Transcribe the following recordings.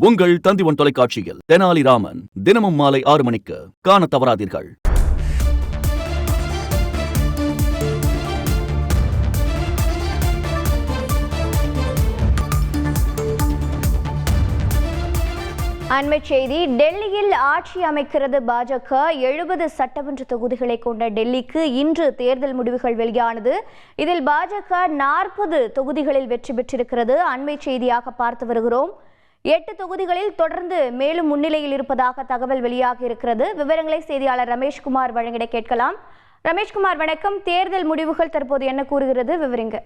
உங்கள் தந்திவன் தொலைக்காட்சியில் தெனாலிராமன் தினமும் மாலை 6 மணிக்கு காண தவறாதீர்கள். அண்மைச் செய்தி. டெல்லியில் ஆட்சி அமைக்கிறது பாஜக. 70 சட்டமன்ற தொகுதிகளை கொண்ட டெல்லிக்கு இன்று தேர்தல் முடிவுகள் வெளியானது. இதில் பாஜக 40 தொகுதிகளில் வெற்றி பெற்றிருக்கிறது. அண்மைச் செய்தியாக பார்த்து வருகிறோம். 8 தொகுதிகளில் தொடர்ந்து மேலும் முன்னிலையில் இருப்பதாக தகவல் வெளியாகி இருக்கிறது. விவரங்களை செய்தியாளர் ரமேஷ்குமார் வழங்கிட கேட்கலாம். ரமேஷ்குமார் வணக்கம். தேர்தல் முடிவுகள் தற்போது என்ன கூறுகிறது, விவரிங்க.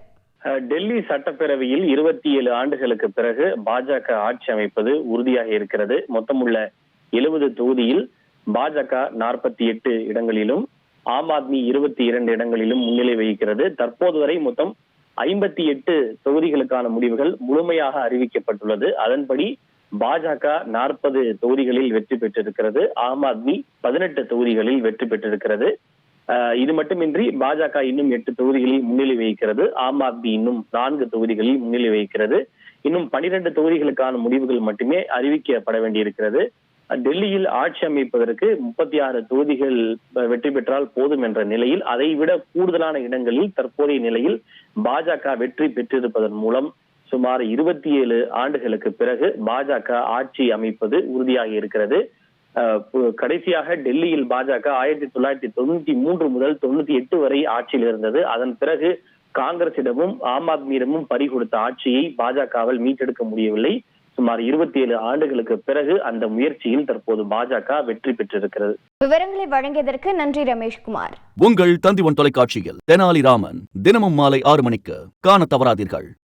டெல்லி சட்டப்பேரவையில் 27 ஆண்டுகளுக்கு பிறகு பாஜக ஆட்சி அமைப்பது உறுதியாக இருக்கிறது. மொத்தமுள்ள 70 தொகுதியில் பாஜக 48 இடங்களிலும் ஆம் ஆத்மி 22 இடங்களிலும் முன்னிலை வகிக்கிறது. தற்போது வரை மொத்தம் 58 தொகுதிகளுக்கான முடிவுகள் முழுமையாக அறிவிக்கப்பட்டுள்ளது. அதன்படி பாஜக 40 தொகுதிகளில் வெற்றி பெற்றிருக்கிறது. ஆம் ஆத்மி 18 தொகுதிகளில் வெற்றி பெற்றிருக்கிறது. இது மட்டுமின்றி பாஜக இன்னும் 8 தொகுதிகளில் முன்னிலை வகிக்கிறது. ஆம் ஆத்மி இன்னும் 4 தொகுதிகளில் முன்னிலை வகிக்கிறது. இன்னும் 12 தொகுதிகளுக்கான முடிவுகள் மட்டுமே அறிவிக்கப்பட வேண்டியிருக்கிறது. டெல்லியில் ஆட்சி அமைப்பதற்கு 36 தொகுதிகள் வெற்றி பெற்றால் போதும் என்ற நிலையில் அதைவிட கூடுதலான இடங்களில் தற்போதைய நிலையில் பாஜக வெற்றி பெற்றிருப்பதன் மூலம் சுமார் 27 ஆண்டுகளுக்கு பிறகு பாஜக ஆட்சி அமைப்பது உறுதியாக இருக்கிறது. கடைசியாக டெல்லியில் பாஜக 1993 முதல் 98 வரை ஆட்சியில் இருந்தது. அதன் பிறகு காங்கிரசிடமும் ஆம் ஆத்மியிடமும் பறிகொடுத்த ஆட்சியை பாஜகவால் மீட்டெடுக்க முடியவில்லை. சுமார் 27 ஆண்டுகளுக்கு பிறகு அந்த முயற்சியில் தற்போது பாஜக வெற்றி பெற்றிருக்கிறது. விவரங்களை வழங்கியதற்கு நன்றி ரமேஷ்குமார். உங்கள் தந்திவன் தொலைக்காட்சியில் தெனாலிராமன் தினமும் மாலை 6 மணிக்கு காண தவறாதீர்கள்.